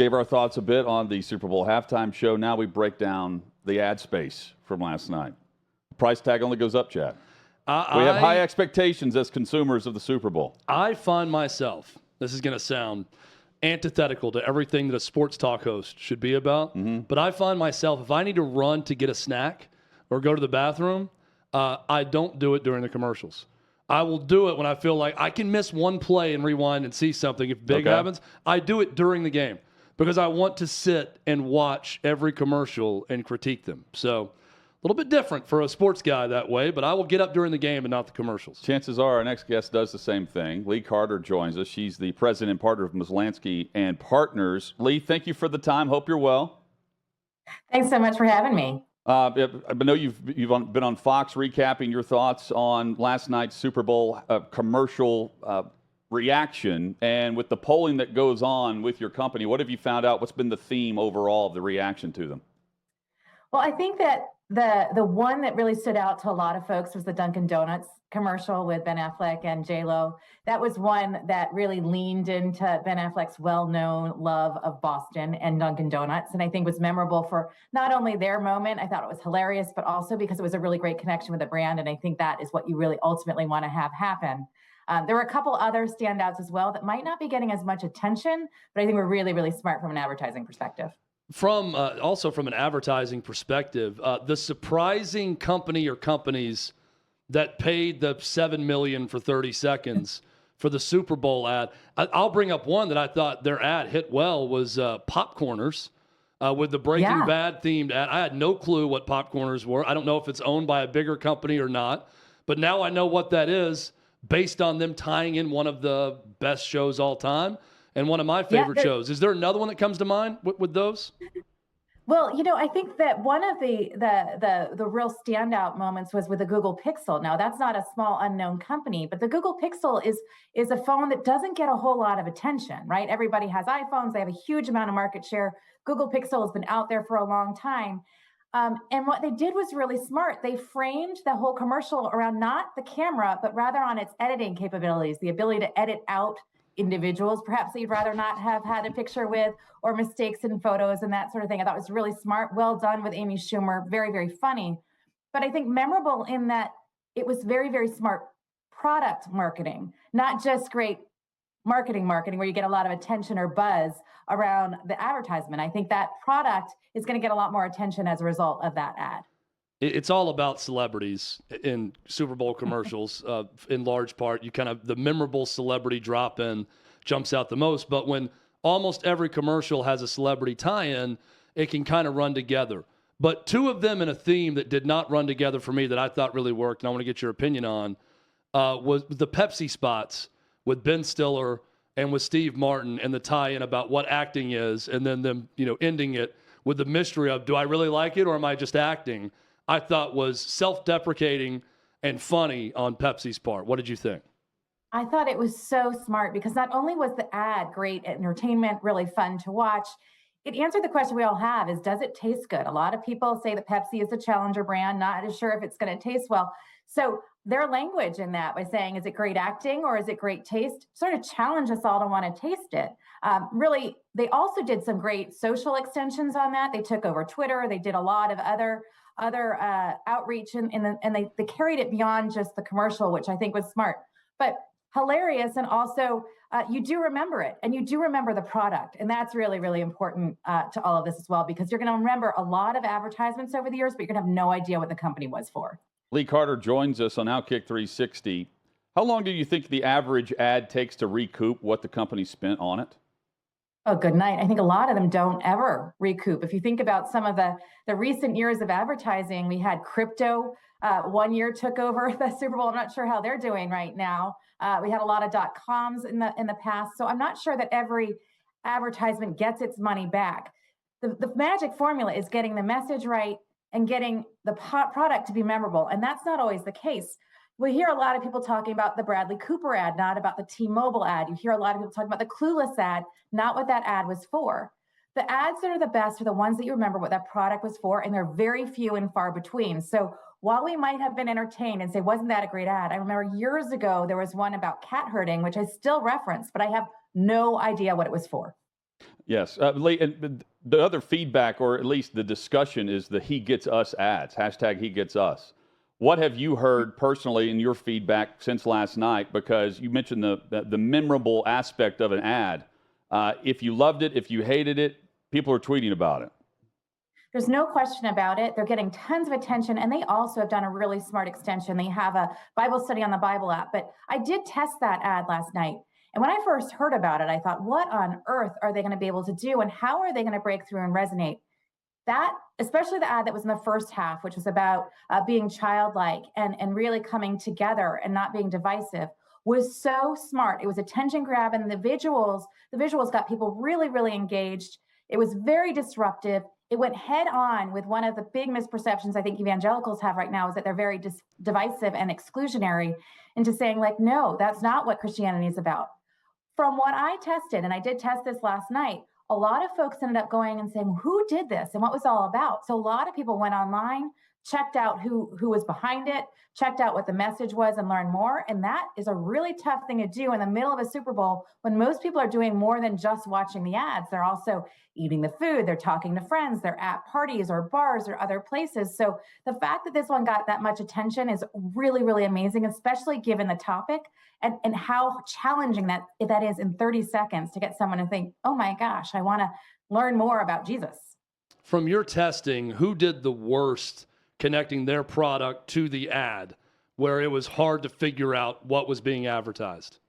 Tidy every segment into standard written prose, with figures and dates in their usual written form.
Gave our thoughts a bit on the Super Bowl halftime show. Now we break down the ad space from last night. The price tag only goes up, Chad. We have high expectations as consumers of the Super Bowl. I find myself, this is going to sound antithetical to everything that a sports talk host should be about, but I find myself, if I need to run to get a snack or go to the bathroom, I don't do it during the commercials. I will do it when I feel like I can miss one play and rewind and see something. If big happens, I do it during the game because I want to sit and watch every commercial and critique them. So a little bit different for a sports guy that way, but I will get up during the game and not the commercials. Chances are our next guest does the same thing. Lee Carter joins us. She's the president and partner of Maslansky and Partners. Lee, thank you for the time. Hope you're well. Thanks so much for having me. I know you've been on Fox recapping your thoughts on last night's Super Bowl commercial reaction. And with the polling that goes on with your company, what have you found out? What's been the theme overall of the reaction to them? Well, I think that the one that really stood out to a lot of folks was the Dunkin' Donuts commercial with Ben Affleck and J-Lo. That was one that really leaned into Ben Affleck's well-known love of Boston and Dunkin' Donuts, and I think was memorable for not only their moment, I thought it was hilarious, but also because it was a really great connection with the brand, and I think that is what you really ultimately want to have happen. There were a couple other standouts as well that might not be getting as much attention, but I think were really, really smart from an advertising perspective. Also from an advertising perspective, the surprising company or companies that paid the $7 million for 30 seconds for the Super Bowl ad. I'll bring up one that I thought their ad hit well was Popcorners with the Breaking Bad themed ad. I had no clue what Popcorners were. I don't know if it's owned by a bigger company or not, but now I know what that is based on them tying in one of the best shows all time. And one of my favorite shows. Is there another one that comes to mind with those? Well, you know, I think that one of the real standout moments was with the Google Pixel. Now, that's not a small unknown company, but the Google Pixel is a phone that doesn't get a whole lot of attention, right? Everybody has iPhones. They have a huge amount of market share. Google Pixel has been out there for a long time. And what they did was really smart. They framed the whole commercial around not the camera, but rather on its editing capabilities, the ability to edit out individuals perhaps that you'd rather not have had a picture with, or mistakes in photos and that sort of thing. I thought it was really smart, well done with Amy Schumer, very, very funny. But I think memorable in that it was very, very smart product marketing, not just great marketing where you get a lot of attention or buzz around the advertisement. I think that product is going to get a lot more attention as a result of that ad. It's all about celebrities in Super Bowl commercials, in large part. The memorable celebrity drop-in jumps out the most. But when almost every commercial has a celebrity tie-in, it can kind of run together. But two of them in a theme that did not run together for me that I thought really worked, and I want to get your opinion on, was the Pepsi spots with Ben Stiller and with Steve Martin and the tie-in about what acting is, and then them, ending it with the mystery of, do I really like it or am I just acting? I thought was self-deprecating and funny on Pepsi's part. What did you think? I thought it was so smart because not only was the ad great entertainment, really fun to watch, it answered the question we all have is, does it taste good? A lot of people say that Pepsi is a challenger brand, not as sure if it's going to taste well. So their language in that by saying, is it great acting or is it great taste, sort of challenge us all to want to taste it. Really, they also did some great social extensions on that. They took over Twitter. They did a lot of other outreach and they carried it beyond just the commercial, which I think was smart, but hilarious. And also you do remember it and you do remember the product. And that's really, really important to all of this as well, because you're going to remember a lot of advertisements over the years, but you're going to have no idea what the company was for. Lee Carter joins us on OutKick 360. How long do you think the average ad takes to recoup what the company spent on it? Oh, good night. I think a lot of them don't ever recoup. If you think about some of the recent years of advertising, we had crypto. 1 year took over the Super Bowl. I'm not sure how they're doing right now. We had a lot of .coms in the past. So I'm not sure that every advertisement gets its money back. The magic formula is getting the message right and getting the product to be memorable. And that's not always the case. We hear a lot of people talking about the Bradley Cooper ad, not about the T-Mobile ad. You hear a lot of people talking about the Clueless ad, not what that ad was for. The ads that are the best are the ones that you remember what that product was for, and they're very few and far between. So while we might have been entertained and say, wasn't that a great ad? I remember years ago, there was one about cat herding, which I still reference, but I have no idea what it was for. Yes. Lee, and the other feedback, or at least the discussion, is the "he gets us" ads. Hashtag "he gets us." What have you heard personally in your feedback since last night? Because you mentioned the memorable aspect of an ad. If you loved it, if you hated it, people are tweeting about it. There's no question about it. They're getting tons of attention, and they also have done a really smart extension. They have a Bible study on the Bible app, but I did test that ad last night. And when I first heard about it, I thought, what on earth are they going to be able to do, and how are they going to break through and resonate? That, especially the ad that was in the first half, which was about being childlike and really coming together and not being divisive, was so smart. It was attention grab, and the visuals got people really, really engaged. It was very disruptive. It went head on with one of the big misperceptions I think evangelicals have right now, is that they're very divisive and exclusionary, into saying, like, no, that's not what Christianity is about. From what I tested, and I did test this last night, a lot of folks ended up going and saying, who did this and what was it all about? So a lot of people went online, checked out who was behind it, checked out what the message was, and learned more. And that is a really tough thing to do in the middle of a Super Bowl, when most people are doing more than just watching the ads. They're also eating the food, they're talking to friends, they're at parties or bars or other places. So the fact that this one got that much attention is really, really amazing, especially given the topic and how challenging that is in 30 seconds to get someone to think, oh my gosh, I want to learn more about Jesus. From your testing, who did the worst connecting their product to the ad, where it was hard to figure out what was being advertised?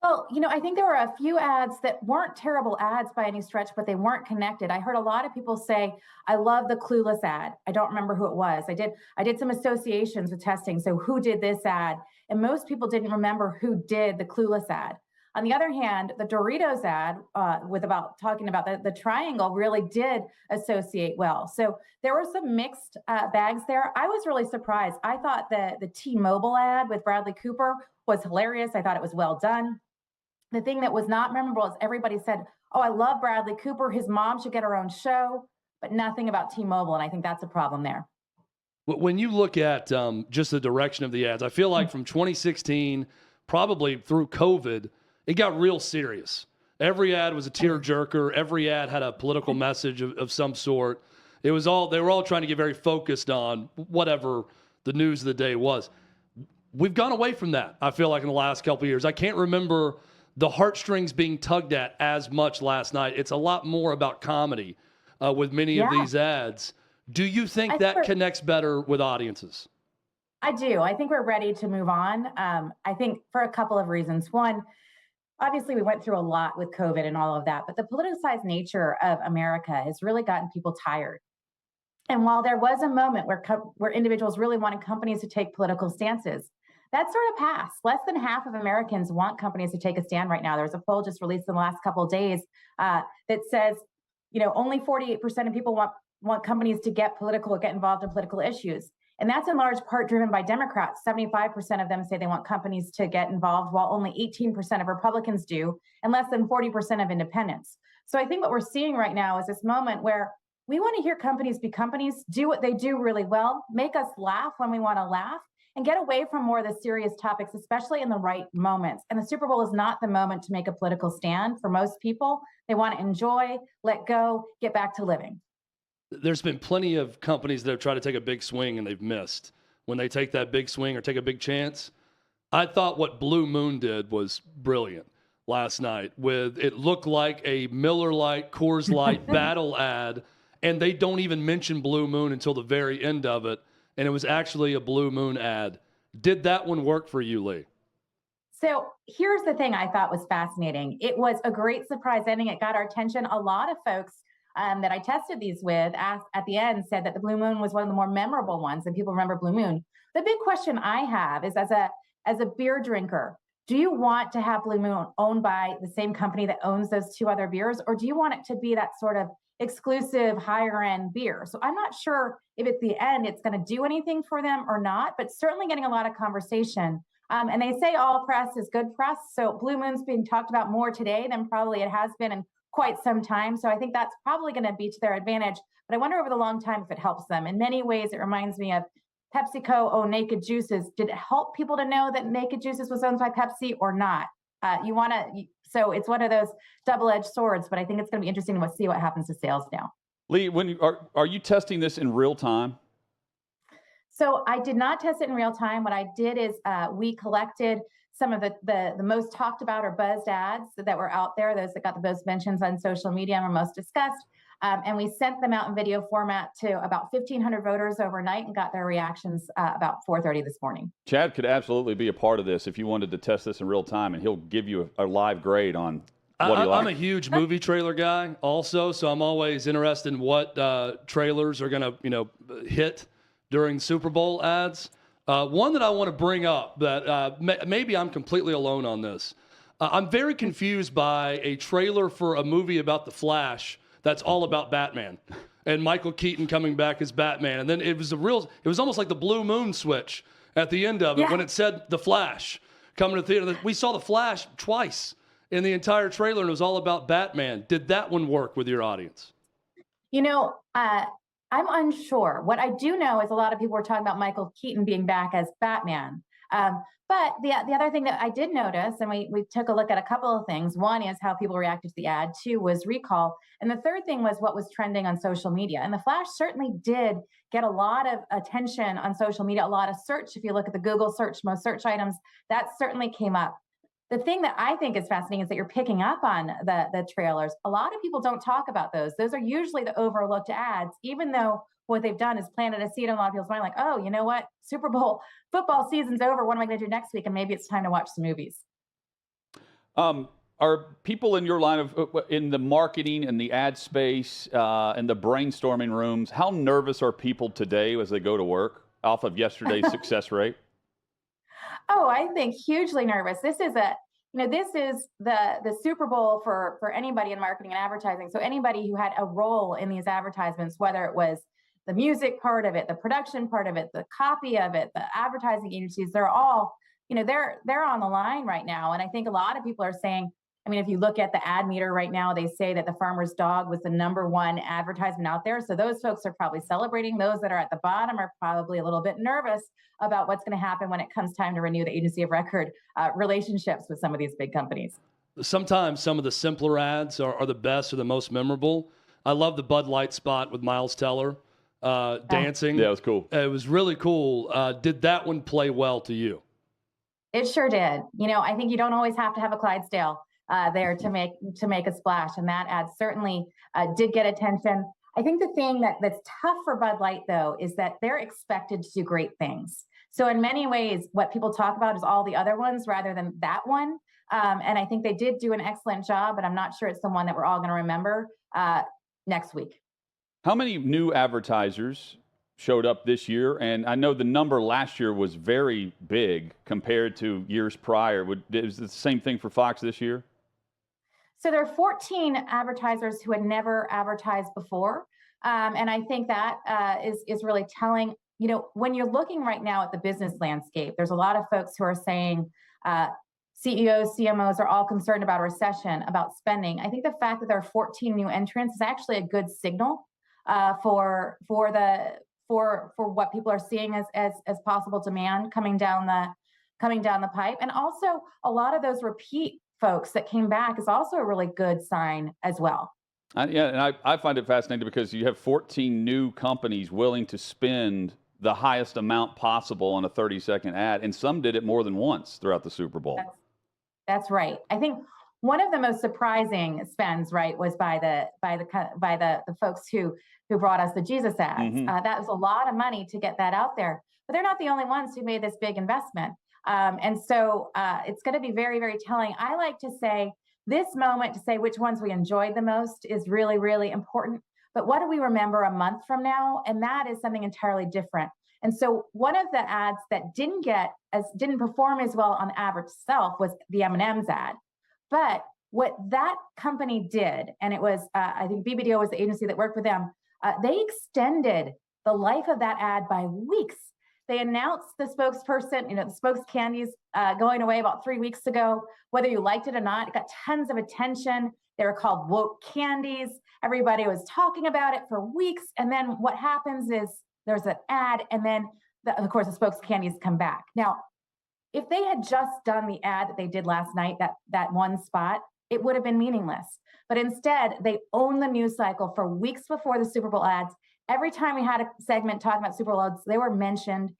Well, I think there were a few ads that weren't terrible ads by any stretch, but they weren't connected. I heard a lot of people say, I love the Clueless ad. I don't remember who it was. I did some associations with testing. So who did this ad? And most people didn't remember who did the Clueless ad. On the other hand, the Doritos ad talking about the triangle really did associate well. So there were some mixed bags there. I was really surprised. I thought the T-Mobile ad with Bradley Cooper was hilarious. I thought it was well done. The thing that was not memorable is everybody said, oh, I love Bradley Cooper. His mom should get her own show, but nothing about T-Mobile. And I think that's a problem there. When you look at just the direction of the ads, I feel like from 2016, probably through COVID, it got real serious. Every ad was a tearjerker. Every ad had a political message of some sort. They were all trying to get very focused on whatever the news of the day was. We've gone away from that, I feel like, in the last couple of years. I can't remember the heartstrings being tugged at as much last night. It's a lot more about comedy with many of these ads. Do you think that connects better with audiences? I do. I think we're ready to move on. I think for a couple of reasons. One, obviously we went through a lot with COVID and all of that, but the politicized nature of America has really gotten people tired. And while there was a moment where individuals really wanted companies to take political stances, that sort of passed. Less than half of Americans want companies to take a stand right now. There was a poll just released in the last couple of days that says, only 48% of people want companies to get involved in political issues. And that's in large part driven by Democrats. 75% of them say they want companies to get involved, while only 18% of Republicans do, and less than 40% of independents. So I think what we're seeing right now is this moment where we want to hear companies be companies, do what they do really well, make us laugh when we want to laugh, and get away from more of the serious topics, especially in the right moments. And the Super Bowl is not the moment to make a political stand for most people. They want to enjoy, let go, get back to living. There's been plenty of companies that have tried to take a big swing and they've missed. When they take that big swing or take a big chance, I thought what Blue Moon did was brilliant last night. It looked like a Miller Lite, Coors Light battle ad, and they don't even mention Blue Moon until the very end of it, and it was actually a Blue Moon ad. Did that one work for you, Lee? So here's the thing I thought was fascinating. It was a great surprise ending. It got our attention. A lot of folks that I tested these with at the end said that the Blue Moon was one of the more memorable ones, and people remember Blue Moon. The big question I have is, as a beer drinker, do you want to have Blue Moon owned by the same company that owns those two other beers, or do you want it to be that sort of exclusive higher end beer? So I'm not sure if at the end it's going to do anything for them or not, but certainly getting a lot of conversation. And they say all press is good press. So Blue Moon's being talked about more today than probably it has been in quite some time. So I think that's probably going to be to their advantage. But I wonder over the long time if it helps them. In many ways, it reminds me of PepsiCo owned Naked Juices. Did it help people to know that Naked Juices was owned by Pepsi or not? So it's one of those double-edged swords, but I think it's going to be interesting to see what happens to sales now. Lee, are you testing this in real time? So I did not test it in real time. What I did is we collected some of the most talked about or buzzed ads that were out there, those that got the most mentions on social media and were most discussed. And we sent them out in video format to about 1,500 voters overnight and got their reactions about 4:30 this morning. Chad could absolutely be a part of this if you wanted to test this in real time, and he'll give you a live grade on what he likes. I'm a huge movie trailer guy also, so I'm always interested in what trailers are going to hit during Super Bowl ads. One that I want to bring up that maybe I'm completely alone on this. I'm very confused by a trailer for a movie about the Flash that's all about Batman and Michael Keaton coming back as Batman. And then it was almost like the blue moon switch at the end of it when it said the Flash coming to theater. We saw the Flash twice in the entire trailer, and it was all about Batman. Did that one work with your audience? I'm unsure. What I do know is a lot of people were talking about Michael Keaton being back as Batman. But the other thing that I did notice, and we took a look at a couple of things. One is how people reacted to the ad. Two was recall. And the third thing was what was trending on social media. And the Flash certainly did get a lot of attention on social media, a lot of search. If you look at the Google search, most search items, that certainly came up. The thing that I think is fascinating is that you're picking up on the trailers. A lot of people don't talk about those. Those are usually the overlooked ads, even though what they've done is planted a seed in a lot of people's mind, like, oh, you know what? Super Bowl football season's over. What am I going to do next week? And maybe it's time to watch some movies. Are people in your line of in the marketing and the ad space and the brainstorming rooms, how nervous are people today as they go to work off of yesterday's success rate? Oh, I think hugely nervous. This is the Super Bowl for anybody in marketing and advertising. So anybody who had a role in these advertisements, whether it was the music part of it, the production part of it, the copy of it, the advertising agencies, they're all, they're on the line right now. And I think a lot of people are saying, if you look at the ad meter right now, they say that the farmer's dog was the #1 advertisement out there. So those folks are probably celebrating. Those that are at the bottom are probably a little bit nervous about what's going to happen when it comes time to renew the agency of record relationships with some of these big companies. Sometimes some of the simpler ads are the best or the most memorable. I love the Bud Light spot with Miles Teller dancing. Yeah, it was cool. It was really cool. Did that one play well to you? It sure did. I think you don't always have to have a Clydesdale there to make a splash, and that ad certainly did get attention. I think the thing that's tough for Bud Light, though, is that they're expected to do great things. So in many ways, what people talk about is all the other ones rather than that one. And I think they did do an excellent job, but I'm not sure it's the one that we're all going to remember next week. How many new advertisers showed up this year? And I know the number last year was very big compared to years prior. Is it the same thing for Fox this year? So there are 14 advertisers who had never advertised before. And I think that is really telling. When you're looking right now at the business landscape, there's a lot of folks who are saying CEOs, CMOs are all concerned about a recession, about spending. I think the fact that there are 14 new entrants is actually a good signal for what people are seeing as possible demand coming down the pipe. And also a lot of those repeat folks that came back is also a really good sign as well. And I find it fascinating because you have 14 new companies willing to spend the highest amount possible on a 30-second ad, and some did it more than once throughout the Super Bowl. That's right. I think one of the most surprising spends, right, was by the folks who brought us the Jesus ads. Mm-hmm. That was a lot of money to get that out there, but they're not the only ones who made this big investment. And so it's going to be very, very telling. I like to say this moment to say which ones we enjoyed the most is really, really important. But what do we remember a month from now? And that is something entirely different. And so one of the ads that didn't perform as well on the average itself was the M&M's ad. But what that company did, and it was, I think BBDO was the agency that worked with them, they extended the life of that ad by weeks. They announced the spokesperson, the spokes candies going away about 3 weeks ago. Whether you liked it or not, it got tons of attention. They were called woke candies. Everybody was talking about it for weeks. And then what happens is there's an ad, and then, of course, the spokes candies come back. Now, if they had just done the ad that they did last night, that one spot, it would have been meaningless. But instead, they own the news cycle for weeks before the Super Bowl ads. Every time we had a segment talking about Super Bowl ads, they were mentioned.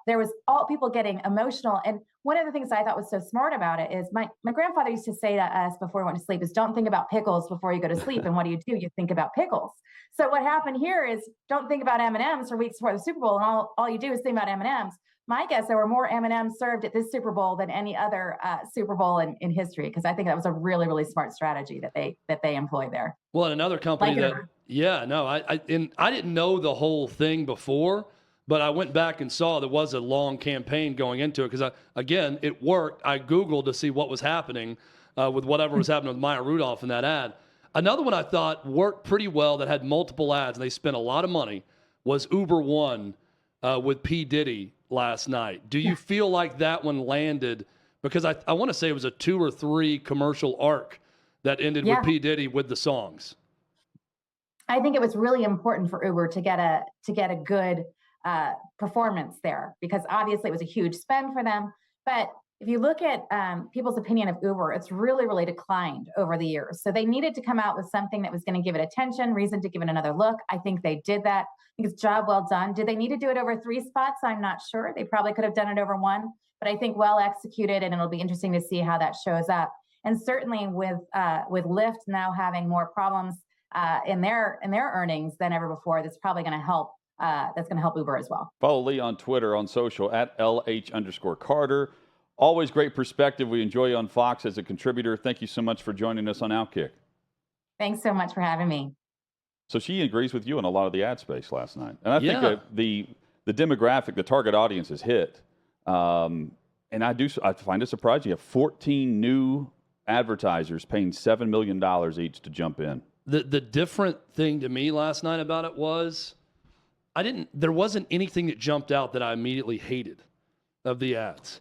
There was all people getting emotional. And one of the things I thought was so smart about it is my grandfather used to say to us before we went to sleep is, don't think about pickles before you go to sleep. And what do? You think about pickles. So what happened here is, don't think about M&Ms for weeks before the Super Bowl. And all you do is think about M&Ms. My guess, there were more M&Ms served at this Super Bowl than any other Super Bowl in history, because I think that was a really, really smart strategy that they employed there. Well, another company I didn't know the whole thing before, but I went back and saw there was a long campaign going into it because, again, it worked. I Googled to see what was happening with whatever was happening with Maya Rudolph in that ad. Another one I thought worked pretty well that had multiple ads, and they spent a lot of money, was Uber One with P. Diddy last night. Do you feel like that one landed? Because I want to say it was a 2 or 3 commercial arc that ended with P. Diddy with the songs. I think it was really important for Uber to get a good performance there, because obviously it was a huge spend for them. But if you look at people's opinion of Uber, it's really, really declined over the years. So they needed to come out with something that was going to give it attention, reason to give it another look. I think they did that. I think it's job well done. Did they need to do it over 3 spots? I'm not sure. They probably could have done it over 1, but I think well executed, and it'll be interesting to see how that shows up. And certainly with Lyft now having more problems in their earnings than ever before, that's probably going to help. That's going to help Uber as well. Follow Lee on Twitter, on social, at @LH_Carter. Always great perspective. We enjoy you on Fox as a contributor. Thank you so much for joining us on OutKick. Thanks so much for having me. So she agrees with you on a lot of the ad space last night. And I think that the demographic, the target audience is hit. And I find it surprising. You have 14 new advertisers paying $7 million each to jump in. The different thing to me last night about it was there wasn't anything that jumped out that I immediately hated of the ads.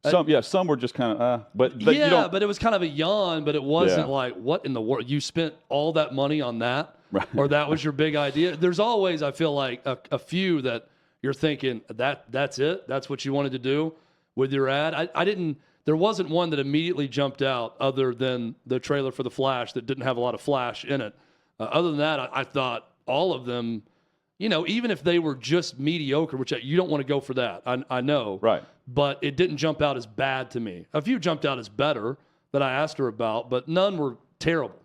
Some were just kind of, but it was kind of a yawn, but it wasn't like, what in the world? You spent all that money on that, right, or that was your big idea. There's always, I feel like, a few that you're thinking that's it. That's what you wanted to do with your ad. There wasn't one that immediately jumped out other than the trailer for The Flash that didn't have a lot of Flash in it. Other than that, I thought all of them, even if they were just mediocre, which you don't want to go for that. I know. Right. But it didn't jump out as bad to me. A few jumped out as better that I asked her about, but none were terrible.